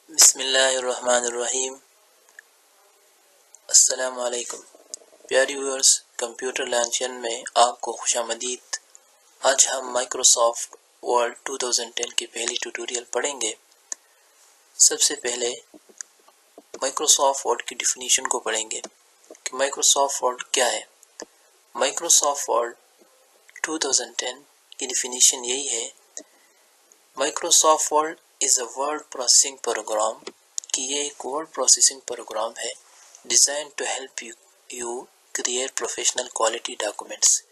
بسم اللہ الرحمن الرحیم۔ السلام علیکم پیاری ویورز، کمپیوٹر لانچین میں آپ کو خوش آمدید۔ آج ہم مائکروسافٹ ورڈ 2010 کی پہلی ٹیوٹوریل پڑھیں گے۔ سب سے پہلے مائکروسافٹ ورڈ کی ڈیفینیشن کو پڑھیں گے کہ مائکروسافٹ ورڈ کیا ہے۔ مائکروسافٹ ورڈ 2010 کی ڈیفینیشن یہی ہے: Microsoft Word is a word processing program, کہ یہ ایک ورڈ پروسیسنگ پروگرام ہے design to help you create professional quality documents.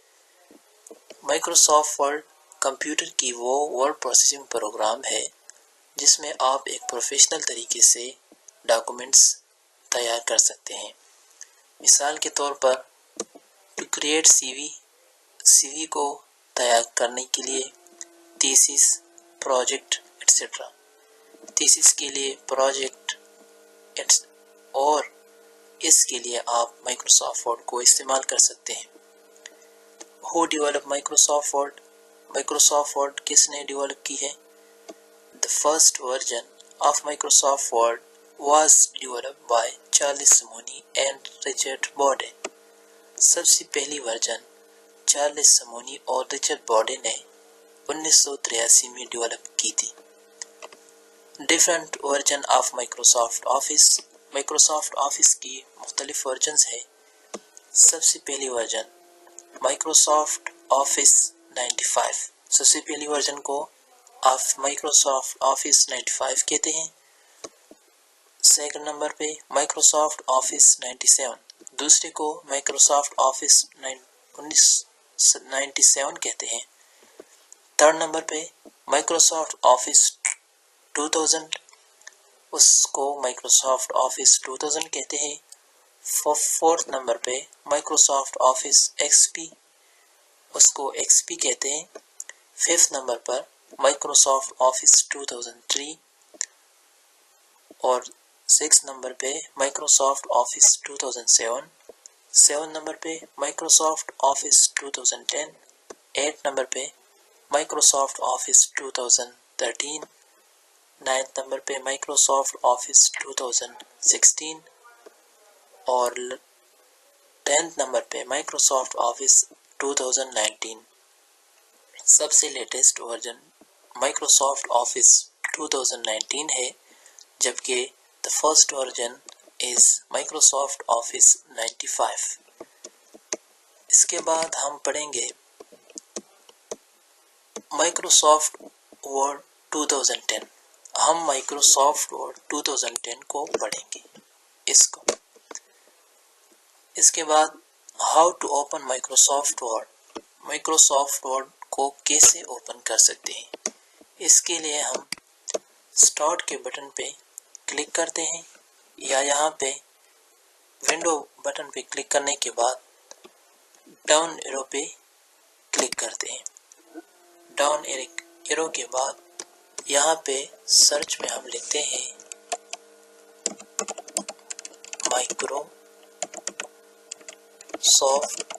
Microsoft Word computer کی وہ ورڈ پروسیسنگ پروگرام ہے جس میں آپ ایک پروفیشنل طریقے سے ڈاکومنٹس تیار کر سکتے ہیں۔ مثال کے طور پر ٹو کریٹ سی وی کو تیار کرنے کے لیے، تھیسس، پروجیکٹ ایٹسٹرا۔ تھیسس کے لیے، پروجیکٹ اور اس کے لیے آپ مائکروسافٹ ورڈ کو استعمال کر سکتے ہیں۔ Who develop Microsoft Word? Microsoft Word کس نے ڈیولپ کی ہے؟ The first version of Microsoft Word was developed by Charles Simonyi and Richard Borden۔ سب سے پہلی ورژن چارلس سمونی اور رچرڈ بورڈے نے 1983 میں ڈیولپ کی تھی۔ Different version of Microsoft office. Microsoft office کی مختلف ورژنز ہیں۔ سب سے پہلی ورژن مائکروسافٹ آفس 95۔ سب سے پہلی ورژن کو مائکروسافٹ آفس 95 کہتے ہیں۔ سیکنڈ نمبر پہ مائکروسافٹ آفس 97، دوسرے کو مائکروسافٹ آفس 97 کہتے ہیں۔ تھرڈ نمبر پہ مائکروسافٹ آفس 2000، اس کو مائکروسافٹ آفس 2000 کہتے ہیں۔ فورتھ نمبر پہ مائکروسافٹ آفس ایکس پی، اس کو ایکس پی کہتے ہیں۔ ففتھ نمبر پر مائکروسافٹ آفس 2003 اور سکس نمبر پہ مائکروسافٹ آفس 2007۔ سیون نمبر پہ مائکروسافٹ آفس 2010۔ ایٹ نمبر پہ مائکروسافٹ آفس 2013۔ نائنتھ نمبر پہ مائکروسافٹ آفس 2016 اور 10th نمبر پہ مائکروسافٹ آفس 2019۔ سب سے لیٹسٹ ورژن مائکروسافٹ آفس 2019 ہے، جبکہ the first version is Microsoft office 95۔ اس کے بعد ہم پڑھیں گے مائکروسافٹ ورڈ 2010۔ ہم مائکروسافٹ ورڈ 2010 کو پڑھیں گے۔ اس کے بعد how to open Microsoft Word. Microsoft Word کو کیسے اوپن کر سکتے ہیں؟ اس کے لیے ہم اسٹارٹ کے بٹن پہ کلک کرتے ہیں، یا یہاں پہ ونڈو بٹن پہ کلک کرنے کے بعد ڈاؤن ایرو پہ کلک کرتے ہیں۔ ڈاؤن ایرو کے بعد یہاں پہ سرچ میں ہم لکھتے ہیں مائکرو سافٹ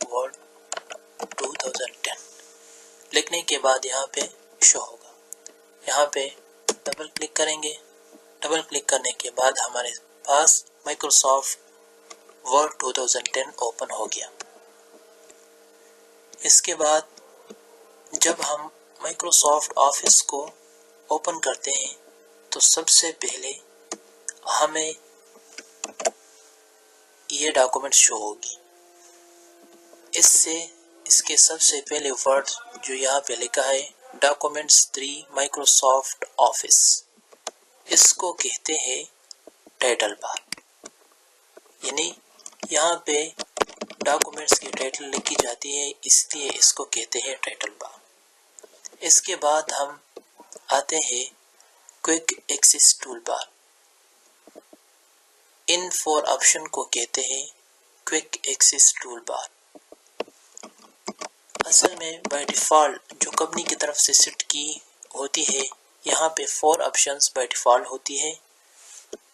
ورڈ 2010 لکھنے کے بعد یہاں پہ شو ہوگا۔ یہاں پہ ڈبل کلک کریں گے۔ ڈبل کلک کرنے کے بعد ہمارے پاس مائکروسافٹ ورڈ 2010 اوپن ہو گیا۔ اس کے بعد جب ہم مائکروسافٹ آفس کو اوپن کرتے ہیں تو سب سے پہلے ہمیں یہ ڈاکومنٹ شو ہوگی۔ اس کے سب سے پہلے ورڈ جو یہاں پہ لکھا ہے ڈاکومنٹس 3 مائکروسافٹ آفس، اس کو کہتے ہیں ٹائٹل بار، یعنی یہاں پہ ڈاکومنٹس کی ٹائٹل لکھی جاتی ہے، اس لیے اس کو کہتے ہیں ٹائٹل بار۔ اس کے بعد ہم آتے ہیں کوئک ایکسس ٹول بار۔ ان 4 آپشن کو کہتے ہیں کوئک ایکسس ٹول بار۔ اصل میں بائی ڈیفالٹ جو کمپنی کی طرف سے سیٹ کی ہوتی ہے، یہاں پہ 4 آپشنز بائی ڈیفالٹ ہوتی ہے۔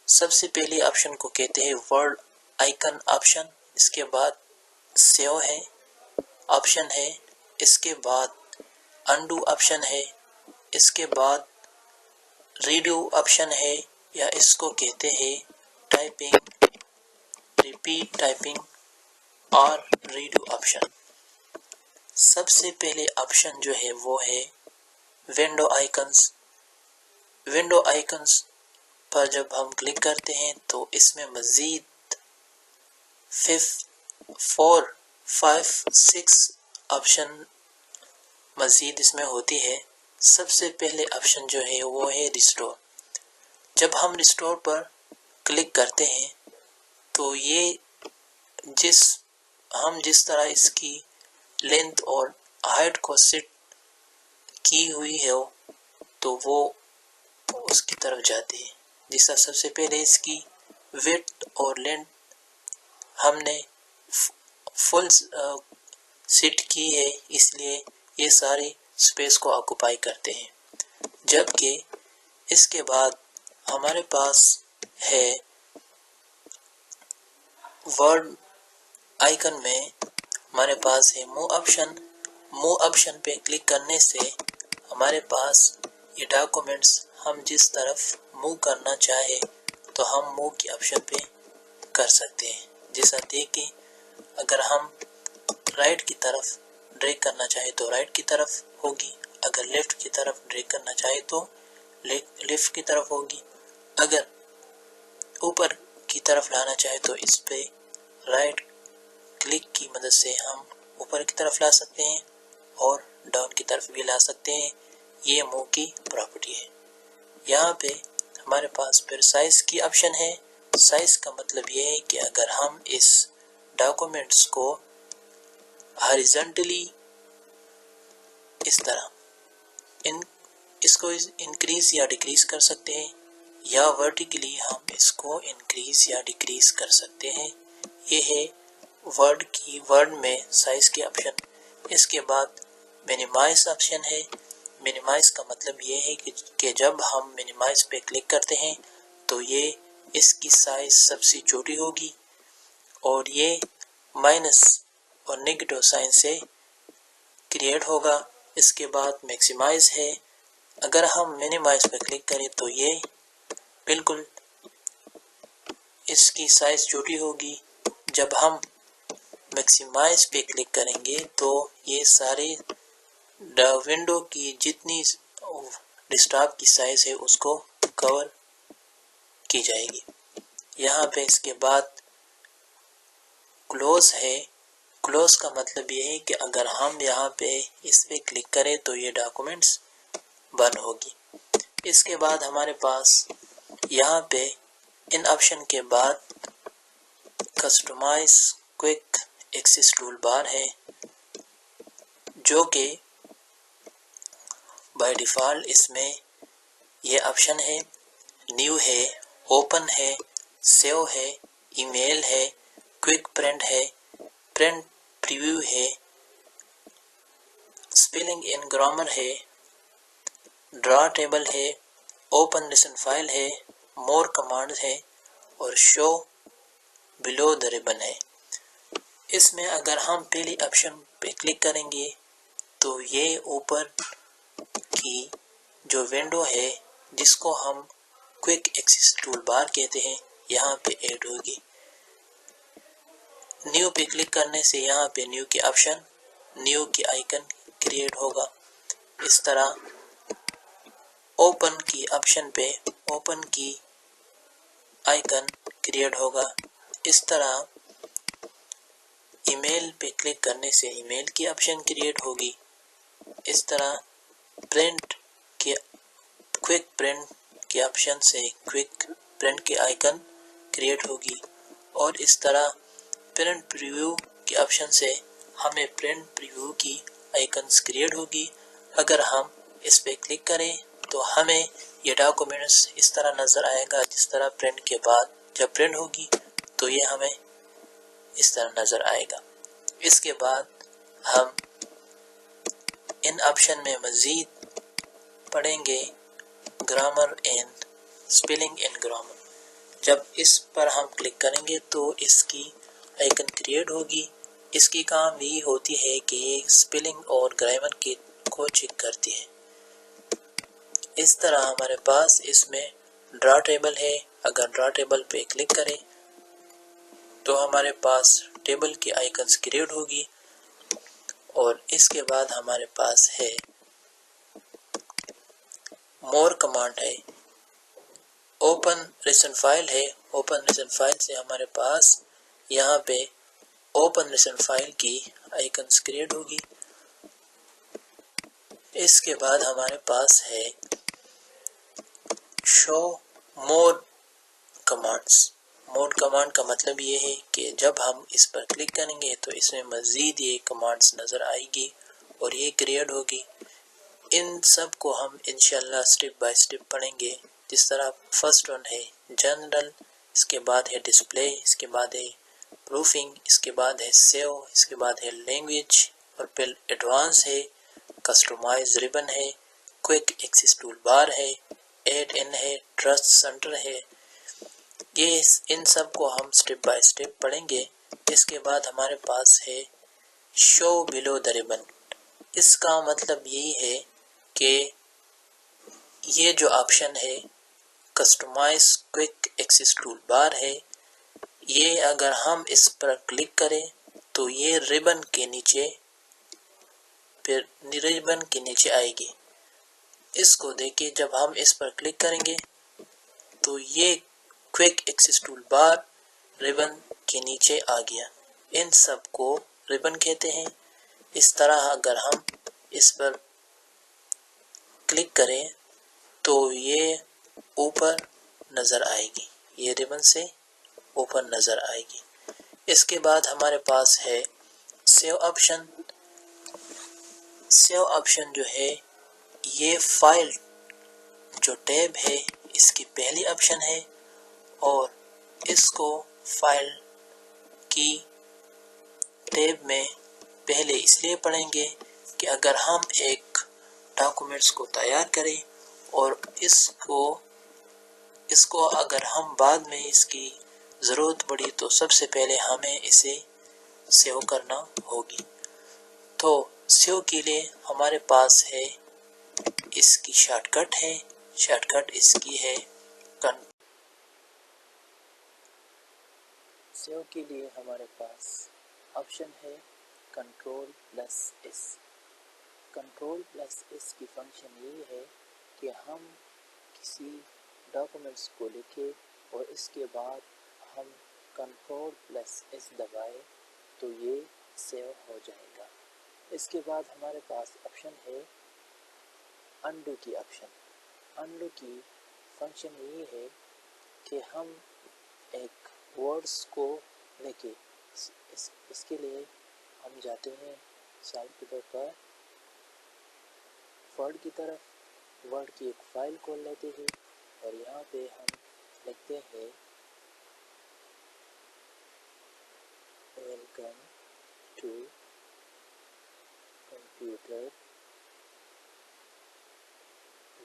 سب سے پہلی آپشن کو کہتے ہیں ورڈ آئیکن آپشن، اس کے بعد سیو ہے آپشن ہے، اس کے بعد انڈو آپشن ہے، اس کے بعد ریڈیو آپشن ہے یا اس کو کہتے ہیں ٹائپنگ، ریپیٹ ٹائپنگ اور ریڈیو آپشن۔ سب سے پہلے آپشن جو ہے وہ ہے ونڈو آئیکنز۔ ونڈو آئیکنز پر جب ہم کلک کرتے ہیں تو اس میں مزید 4، 5، 6 آپشن مزید اس میں ہوتی ہے۔ سب سے پہلے آپشن جو ہے وہ ہے ریسٹور۔ جب ہم ریسٹور پر کلک کرتے ہیں تو یہ جس طرح اس کی لینتھ اور ہائٹ کو سیٹ کی ہوئی ہے تو وہ اس کی طرف جاتی ہے۔ جس طرح سب سے پہلے اس کی ویڈتھ اور لینتھ ہم نے فل سیٹ کی ہے، اس لیے یہ ساری سپیس کو آکوپائی کرتے ہیں۔ جبکہ اس کے بعد ہمارے پاس ہے ورڈ آئیکن میں ہمارے پاس ہے موو آپشن۔ موو آپشن پہ کلک کرنے سے ہمارے پاس یہ ڈاکومنٹس ہم جس طرف موو کرنا چاہے تو ہم موو کی آپشن پہ کر سکتے ہیں۔ جیسا دیکھیں، اگر ہم رائٹ کی طرف ڈریگ کرنا چاہے تو رائٹ کی طرف ہوگی، اگر لیفٹ کی طرف ڈریگ کرنا چاہے تو لیفٹ کی طرف ہوگی، اگر اوپر کی طرف لانا چاہے تو اس پہ رائٹ کلک کی مدد سے ہم اوپر کی طرف لا سکتے ہیں اور ڈاؤن کی طرف بھی لا سکتے ہیں۔ یہ موو کی پراپرٹی ہے۔ یہاں پہ ہمارے پاس پھر سائز کی آپشن ہے۔ سائز کا مطلب یہ ہے کہ اگر ہم اس ڈاکومنٹس کو ہاریزونٹلی اس طرح اس کو انکریز یا ڈیکریز کر سکتے ہیں، یا ورٹیکلی ہم اس کو انکریز یا ڈیکریز کر سکتے ہیں۔ یہ ہے ورڈ میں سائز کی آپشن۔ اس کے بعد مینیمائز آپشن ہے۔ مینیمائز کا مطلب یہ ہے کہ جب ہم مینیمائز پہ کلک کرتے ہیں تو یہ اس کی سائز سب سے چھوٹی ہوگی اور یہ مائنس اور نیگیٹو سائن سے کریٹ ہوگا۔ اس کے بعد میکسیمائز ہے۔ اگر ہم مینیمائز پہ کلک کریں تو یہ بالکل اس کی سائز چھوٹی ہوگی۔ جب ہم میکسیمائز پہ کلک کریں گے تو یہ سارے ونڈو کی جتنی ڈیسکٹاپ کی سائز ہے اس کو کور کی جائے گی۔ یہاں پہ اس کے بعد کلوز ہے۔ کلوز کا مطلب یہ ہے کہ اگر ہم یہاں پہ اس پہ کلک کریں تو یہ ڈاکومنٹس بند ہوگی۔ اس کے بعد ہمارے پاس یہاں پہ ان آپشن کے بعد کسٹمائز کوئک ایکسس ٹول بار ہے، جو کہ بائی ڈیفالٹ اس میں یہ آپشن ہے۔ نیو ہے، اوپن ہے، سیو ہے، ای میل ہے، کوئک پرنٹ ہے، پرنٹ پریویو ہے، اسپیلنگ ان گرامر ہے، ڈرا ٹیبل ہے، اوپن لیسن فائل ہے، مور کمانڈ ہے اور شو بلو دا ریبن ہے۔ اس میں اگر ہم پہلی آپشن پہ کلک کریں گے تو یہ اوپر کی جو ونڈو ہے جس کو ہم کوئک ایکسس ٹول بار کہتے ہیں یہاں پہ ایڈ ہوگی۔ نیو پہ کلک کرنے سے یہاں پہ نیو کی آپشن، نیو کی آئیکن کریٹ ہوگا۔ اس طرح اوپن کی آپشن پہ اوپن کی آئیکن کریٹ ہوگا۔ اس طرح ای میل پہ کلک کرنے سے ای میل کی آپشن کریٹ ہوگی۔ اس طرح کوئک پرنٹ کے آپشن سے کوئک پرنٹ کی آئیکن کریٹ ہوگی، اور اس طرح پرنٹ پریویو کے آپشن سے ہمیں پرنٹ پریویو کی آئیکنز کریٹ ہوگی۔ اگر ہم اس پہ کلک کریں تو ہمیں یہ ڈاکومنٹس اس طرح نظر آئے گا، جس طرح پرنٹ کے بعد جب پرنٹ ہوگی تو یہ ہمیں اس طرح نظر آئے گا۔ اس کے بعد ہم ان آپشن میں مزید پڑھیں گے grammar and spelling in grammar. جب اس پر ہم کلک کریں گے تو اس کی آئیکن کریٹ ہوگی۔ اس کی کام یہی ہوتی ہے کہ یہ اسپیلنگ اور گرامر کو چیک کرتی ہے۔ اس طرح ہمارے پاس اس میں ڈرا ٹیبل ہے. اگر ڈرا ٹیبل پہ کلک کریں تو ہمارے پاس ٹیبل کی آئیکنز کریٹ ہوگی، اور اس کے بعد ہمارے پاس ہے مور کمانڈ ہے، اوپن ریسنٹ فائل ہے. اوپن ریسنٹ فائل سے ہمارے پاس یہاں پہ اوپن ریسنٹ فائل کی آئیکنز کریٹ ہوگی. اس کے بعد ہمارے پاس ہے شو مور کمانڈس. مور کمانڈ کا مطلب یہ ہے کہ جب ہم اس پر کلک کریں گے تو اس میں مزید یہ کمانڈس نظر آئے گی اور یہ کریٹ ہوگی. ان سب کو ہم انشاءاللہ سٹیپ بائی سٹیپ پڑھیں گے. جس طرح فرسٹ ون ہے جنرل، اس کے بعد ہے ڈسپلے، اس کے بعد ہے پروفنگ، اس کے بعد ہے سیو، اس کے بعد ہے لینگویج، اور پھر ایڈوانس ہے، کسٹمائز ریبن ہے، کوئک ایکسس ٹول بار ہے، ایڈ ان ہے، ٹرسٹ سینٹر ہے. یہ ان سب کو ہم سٹیپ بائی سٹیپ پڑھیں گے. اس کے بعد ہمارے پاس ہے شو بلو دا ریبن. اس کا مطلب یہی ہے کہ یہ جو آپشن ہے کسٹمائز کوئک ایکسس ٹول بار ہے، یہ اگر ہم اس پر کلک کریں تو یہ ریبن کے نیچے آئے گی. اس کو دیکھیں جب ہم اس پر کلک کریں گے تو یہ کوئک ایکسس ٹول بار ریبن کے نیچے آ گیا. ان سب کو ریبن کہتے ہیں. اس طرح اگر ہم اس پر کلک کریں تو یہ اوپر نظر آئے گی، یہ ریبن سے اوپر نظر آئے گی. اس کے بعد ہمارے پاس ہے سیو آپشن. سیو آپشن جو ہے یہ فائل جو ٹیب ہے اس کی پہلی آپشن ہے، اور اس کو فائل کی ٹیب میں پہلے اس لیے پڑھیں گے کہ اگر ہم ایک ڈاکومنٹس کو تیار کریں اور اس کو اگر ہم بعد میں اس کی ضرورت پڑی تو سب سے پہلے ہمیں اسے سیو کرنا ہوگی. تو سیو کے لیے ہمارے پاس ہے اس کی شارٹ کٹ ہے. شارٹ کٹ اس کی ہے سیو کے لیے ہمارے پاس آپشن ہے کنٹرول+S. کنٹرول+S کی فنکشن یہ ہے کہ ہم کسی ڈاکومنٹس کو لکھیں اور اس کے بعد ہم کنٹرول+S دبائیں تو یہ سیو ہو جائے گا. اس کے بعد ہمارے پاس آپشن ہے انڈو کی آپشن. انڈو کی فنکشن یہ ہے کہ ہم ایک ورڈز کو لکھیں. اس کے لیے ہم جاتے ہیں مثال کے طور پر ورڈ کی طرف. ورڈ کی ایک فائل کھول لیتے ہیں اور یہاں پہ ہم لکھتے ہیں welcome to computer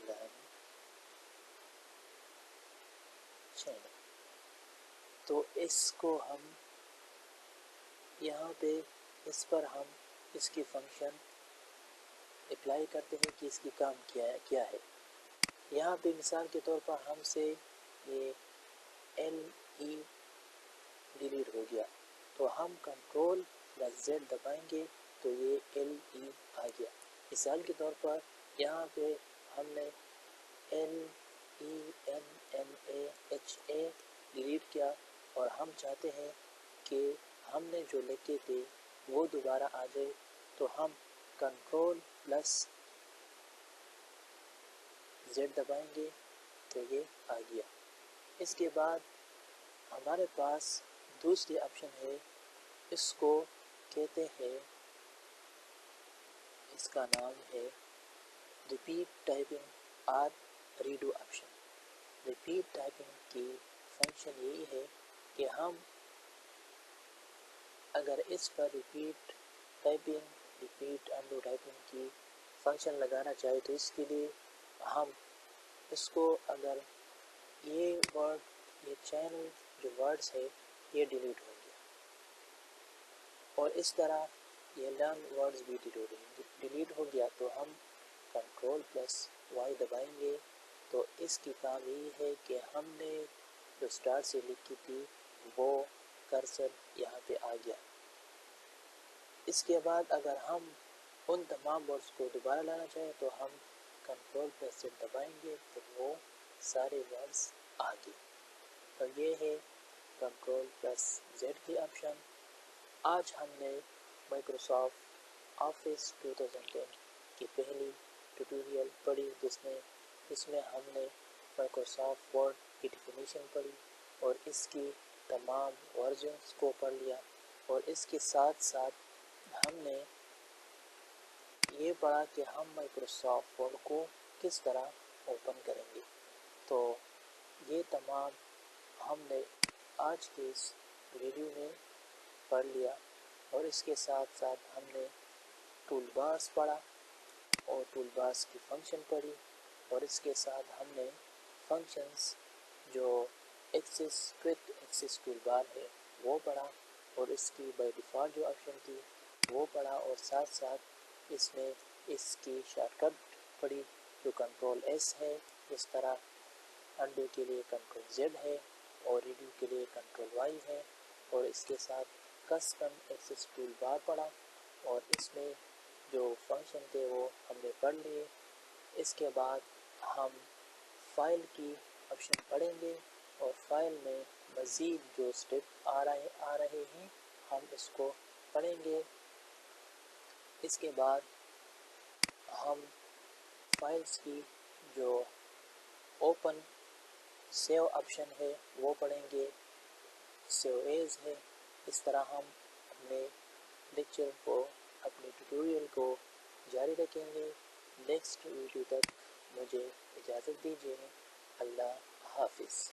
learn channel. تو اس کو ہم یہاں پہ اس پر ہم اس کی فنکشن اپلائی کرتے ہیں کہ اس کی کام کیا ہے. یہاں پہ مثال کے طور پر ہم سے یہ LE ڈیلیٹ ہو گیا تو ہم کنٹرول+Z دبائیں گے تو یہ LE آ گیا. مثال کے طور پر یہاں پہ ہم نے LENNAHA ڈیلیٹ کیا اور ہم چاہتے ہیں کہ ہم نے جو لکھے تھے وہ دوبارہ آ جائے تو ہم کنٹرول+Z دبائیں گے تو یہ آ گیا. اس کے بعد ہمارے پاس دوسری آپشن ہے، اس کو کہتے ہیں، اس کا نام ہے ریپیٹ ٹائپنگ اور ریڈو آپشن. ریپیٹ ٹائپنگ کی فنکشن یہی ہے کہ ہم اگر اس پر ریپیٹ انڈو ٹائپنگ کی فنکشن لگانا چاہے تو اس کے لیے ہم اس کو اگر یہ چینل جو ورڈز ہے یہ ڈیلیٹ ہو گیا اور اس طرح یہ لرن ورڈز بھی ڈیلیٹ ہو گیا تو ہم کنٹرول+ وائی دبائیں گے تو اس کی کام یہی ہے کہ ہم نے جو اسٹارٹ سے لکھی تھی وہ کرسر یہاں پہ آ گیا۔ اس کے بعد اگر ہم ان تمام ورڈز کو دوبارہ لانا چاہیں تو ہم کنٹرول پلس زیڈ دبائیں گے تو وہ سارے ورڈز آ گئے۔ تو یہ ہے کنٹرول پلس زیڈ کی آپشن۔ آج ہم نے مائکروسافٹ آفس 2010 کی پہلی ٹیوٹوریل پڑھی جس میں ہم نے مائکروسافٹ ورڈ کی ڈیفینیشن پڑھی اور اس کی تمام ورژنز کو پڑھ لیا، اور اس کے ساتھ ساتھ ہم نے یہ پڑھا کہ ہم مائکروسافٹ ورڈ کو کس طرح اوپن کریں گے۔ تو یہ تمام ہم نے آج کے اس ویڈیو میں پڑھ لیا، اور اس کے ساتھ ساتھ ہم نے ٹول بارز پڑھا اور ٹول بارز کی فنکشن پڑھی، اور اس کے ساتھ ہم نے فنکشنز جو کوئک ایکسس ٹول بار ہے وہ پڑھا، اور اس کی بائی ڈیفالٹ جو آپشن تھی وہ پڑھا، اور ساتھ ساتھ اس میں اس کی شارٹ کٹ پڑھی جو کنٹرول ایس ہے، اس طرح انڈو کے لیے کنٹرول زیڈ ہے اور ریڈیو کے لیے کنٹرول وائی ہے، اور اس کے ساتھ کسٹم ایکسس ٹول بار پڑھا، اور اس میں جو فنکشن تھے وہ ہم نے پڑھ لیے۔ اس کے بعد ہم فائل کی آپشن پڑھیں گے، اور فائل میں مزید جو اسٹیپ آ رہے ہیں ہم اس کو پڑھیں گے۔ اس کے بعد ہم فائلز کی جو اوپن سیو آپشن ہے وہ پڑھیں گے، سیو ایز ہے۔ اس طرح ہم اپنے لیکچر کو، اپنے ٹیوٹوریل کو جاری رکھیں گے۔ نیکسٹ ویڈیو تک مجھے اجازت دیجیے۔ اللہ حافظ۔